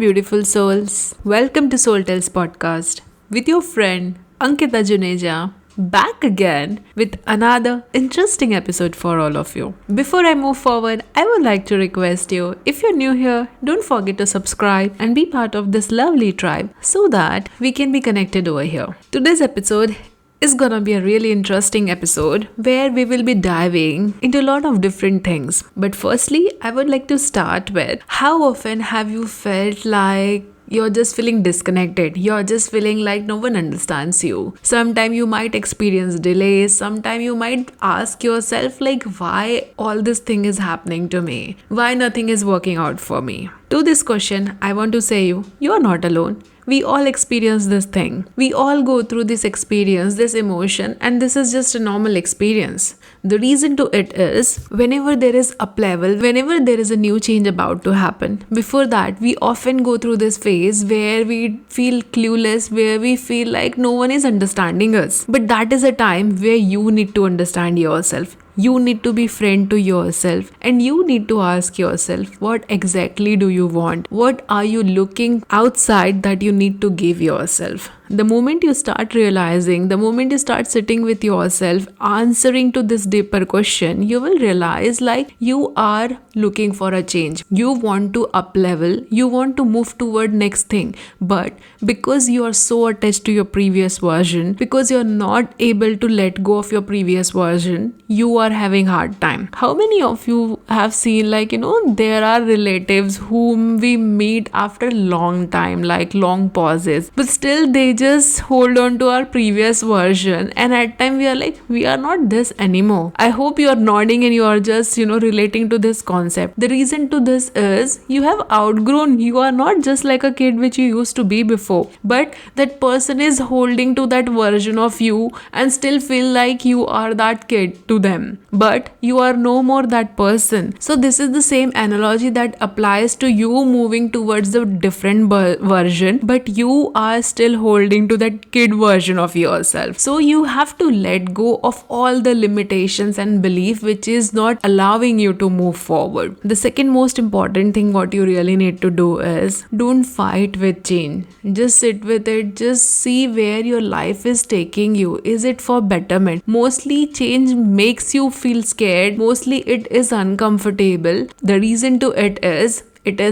beautiful souls. Welcome to Soul Tales podcast with your friend Ankita Juneja. Back again with another interesting episode for all of you. Before I move forward, I would like to request you, if you're new here, don't forget to subscribe and be part of this lovely tribe so that we can be connected over here. Today's episode is gonna be a really interesting episode where we will be diving into a lot of different things. But firstly, I would like to start with how often have you felt like you're just feeling disconnected. You're just feeling like no one understands you. Sometimes you might experience delays. Sometimes you might ask yourself like why all this thing is happening to me? Why nothing is working out for me? To this question, I want to say you are not alone. We all experience this thing. We all go through this experience, this emotion, and this is just a normal experience. The reason to it is whenever there is up level, whenever there is a new change about to happen, before that we often go through this phase where we feel clueless, where we feel like no one is understanding us. But that is a time where you need to understand yourself. You need to be friend to yourself and you need to ask yourself, what exactly do you want? What are you looking outside that you need to give yourself? The moment you start realizing, the moment you start sitting with yourself, answering to this deeper question, you will realize like you are looking for a change. You want to up level, you want to move toward next thing. But because you are so attached to your previous version, because you're not able to let go of your previous version, you are having hard time. How many of you have seen there are relatives whom we meet after long time, like long pauses, but still they just hold on to our previous version, and at time we are like, we are not this anymore. I hope you are nodding and you are just relating to this concept. The reason to this is you have outgrown. You are not just like a kid which you used to be before, but that person is holding to that version of you and still feel like you are that kid to them, but you are no more that person. So this is the same analogy that applies to you moving towards the different version, but you are still holding to that kid version of yourself. So you have to let go of all the limitations and belief which is not allowing you to move forward. The second most important thing what you really need to do is don't fight with change. Just sit with it. Just see where your life is taking you. Is it for betterment? Mostly change makes you feel scared. Mostly it is uncomfortable. The reason to it is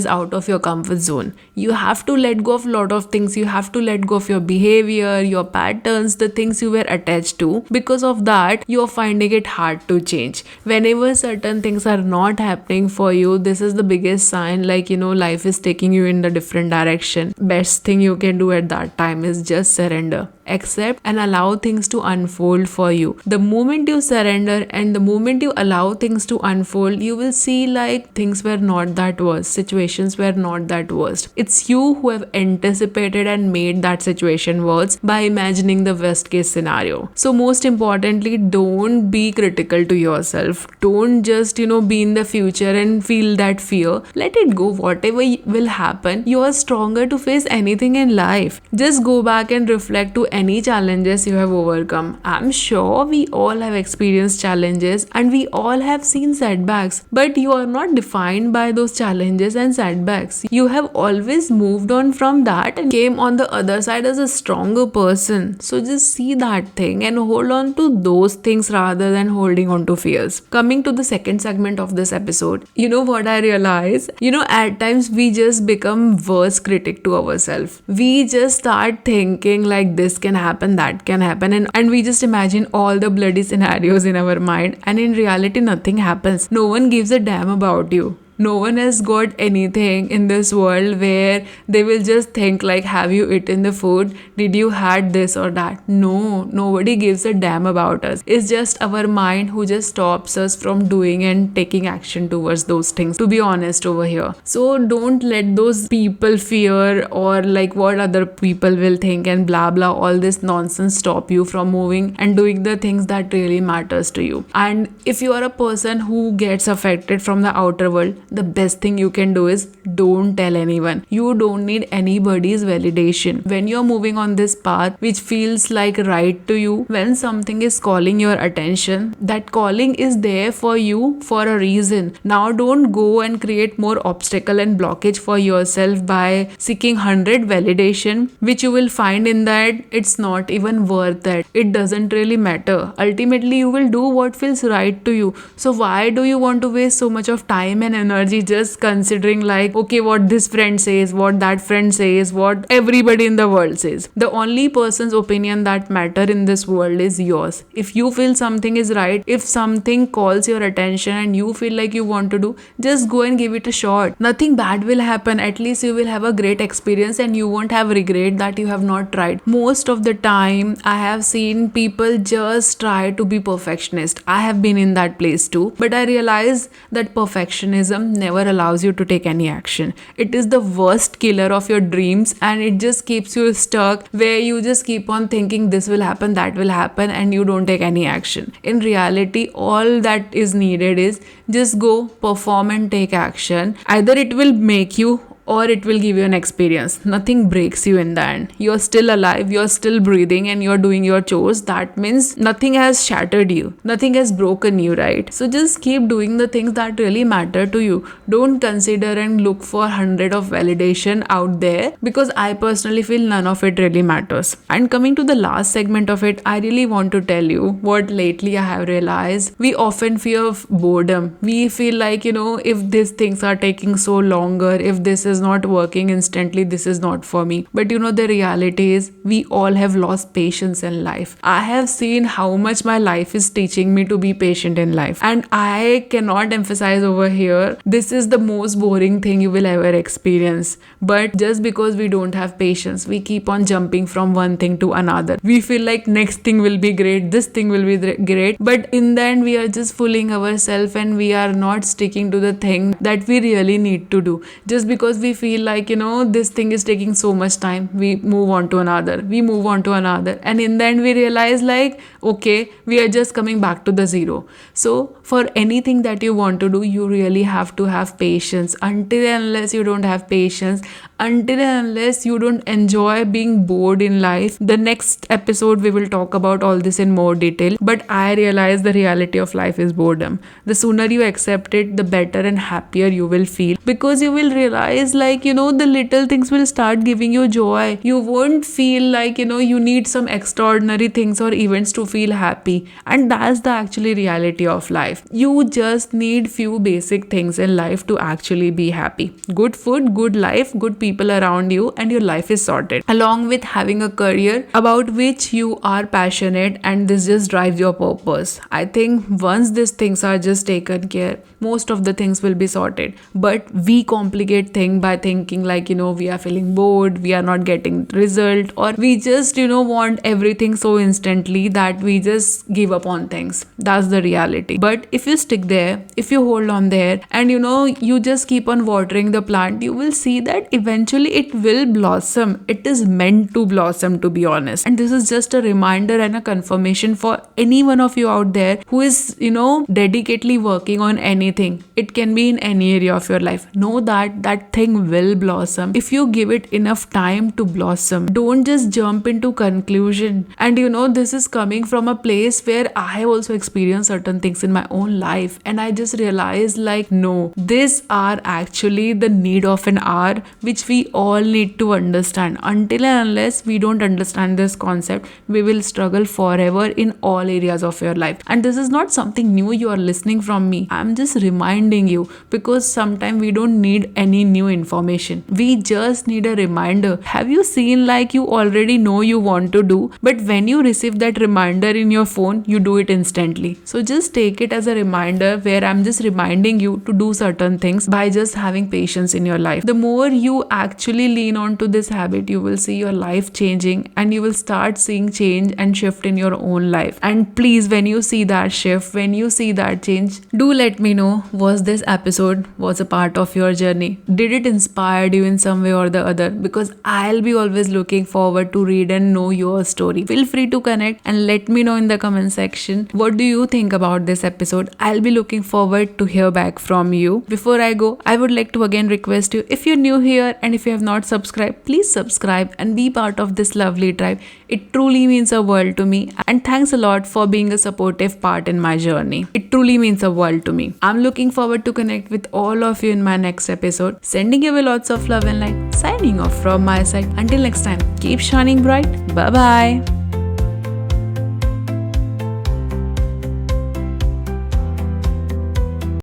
out of your comfort zone. You have to let go of a lot of things. You have to let go of your behavior, your patterns, the things you were attached to. Because of that, you are finding it hard to change. Whenever certain things are not happening for you, this is the biggest sign life is taking you in a different direction. Best thing you can do at that time is just surrender. Accept and allow things to unfold for you. The moment you surrender and the moment you allow things to unfold, you will see like things were not that worst. Situations were not that worst. It's you who have anticipated and made that situation worse by imagining the worst case scenario. So most importantly, don't be critical to yourself. Don't just be in the future and feel that fear. Let it go. Whatever will happen, you are stronger to face anything in life. Just go back and reflect to any challenges you have overcome. I'm sure we all have experienced challenges and we all have seen setbacks, but you are not defined by those challenges and setbacks. You have always moved on from that and came on the other side as a stronger person. So just see that thing and hold on to those things rather than holding on to fears. Coming to the second segment of this episode, what I realize? At times we just become worse critic to ourselves. We just start thinking like this can happen, that can happen, and we just imagine all the bloody scenarios in our mind, and in reality nothing happens. No one gives a damn about you. No one has got anything in this world where they will just think like, have you eaten the food? Did you had this or that? No, nobody gives a damn about us. It's just our mind who just stops us from doing and taking action towards those things, to be honest over here. So don't let those people fear or like what other people will think and blah blah, all this nonsense stop you from moving and doing the things that really matters to you. And if you are a person who gets affected from the outer world, the best thing you can do is don't tell anyone. You don't need anybody's validation. When you're moving on this path which feels like right to you, when something is calling your attention, that calling is there for you for a reason. Now don't go and create more obstacle and blockage for yourself by seeking 100 validation, which you will find in that it's not even worth it. It doesn't really matter. Ultimately you will do what feels right to you. So why do you want to waste so much of time and energy just considering like, okay, what this friend says, what that friend says, what everybody in the world says? The only person's opinion that matter in this world is yours. If you feel something is right, if something calls your attention and you feel like you want to do, just go and give it a shot. Nothing bad will happen. At least you will have a great experience and you won't have regret that you have not tried. Most of the time I have seen people just try to be perfectionist. I have been in that place too, but I realize that perfectionism never allows you to take any action. It is the worst killer of your dreams, and it just keeps you stuck where you just keep on thinking this will happen, that will happen, and you don't take any action. In reality, all that is needed is just go, perform and take action. Either it will make you or it will give you an experience. Nothing breaks you in the end. You're still alive, you're still breathing, and you're doing your chores. That means nothing has shattered you, nothing has broken you, right? So just keep doing the things that really matter to you. Don't consider and look for 100 of validation out there, because I personally feel none of it really matters. And coming to the last segment of it, I really want to tell you what lately I have realized. We often fear of boredom. We feel like, if these things are taking so longer, if this is not working instantly, this is not for me. But the reality is we all have lost patience in life. I have seen how much my life is teaching me to be patient in life, and I cannot emphasize over here, this is the most boring thing you will ever experience. But just because we don't have patience, we keep on jumping from one thing to another. We feel like next thing will be great, this thing will be great, but in the end we are just fooling ourselves and we are not sticking to the thing that we really need to do. Just because we feel like this thing is taking so much time, we move on to another, and in the end we realize like, okay, we are just coming back to the zero. So for anything that you want to do, you really have to have patience. Until and unless you don't have patience, until and unless you don't enjoy being bored in life, the next episode we will talk about all this in more detail. But I realize the reality of life is boredom. The sooner you accept it, the better and happier you will feel, because you will realize like, the little things will start giving you joy. You won't feel like, you need some extraordinary things or events to feel happy. And that's the actually reality of life. You just need few basic things in life to actually be happy. Good food, good life, good people around you, and your life is sorted. Along with having a career about which you are passionate, and this just drives your purpose. I think once these things are just taken care, most of the things will be sorted. But we complicate things by thinking like, we are feeling bored, we are not getting result, or we just, want everything so instantly that we just give up on things. That's the reality. But if you stick there, if you hold on there, and you just keep on watering the plant, you will see that eventually it will blossom. It is meant to blossom, to be honest. And this is just a reminder and a confirmation for any one of you out there who is, dedicatedly working on anything. It can be in any area of your life. Know that that thing will blossom if you give it enough time to blossom. Don't just jump into conclusion. And this is coming from a place where I have also experienced certain things in my own life, and I just realized like, no, these are actually the need of an hour which we all need to understand. Until and unless we don't understand this concept, we will struggle forever in all areas of your life. And this is not something new you are listening from me. I'm just reminding you, because sometimes we don't need any new information. We just need a reminder. Have you seen like you already know you want to do, but when you receive that reminder in your phone, you do it instantly. So just take it as a reminder where I'm just reminding you to do certain things by just having patience in your life. The more you actually lean on to this habit, you will see your life changing and you will start seeing change and shift in your own life. And please, when you see that shift, when you see that change, do let me know, was this episode was a part of your journey? Did it inspire you in some way or the other? Because I'll be always looking forward to read and know your story. Feel free to connect and let me know in the comment section, what do you think about this episode? I'll be looking forward to hear back from you. Before I go, I would like to again request you, if you're new here and if you have not subscribed, please subscribe and be part of this lovely tribe. It truly means a world to me, and thanks a lot for being a supportive part in my journey. It truly means a world to me. I'm looking forward to connect with all of you in my next episode. Sending you lots of love and light. Signing off from my side. Until next time, keep shining bright. Bye bye.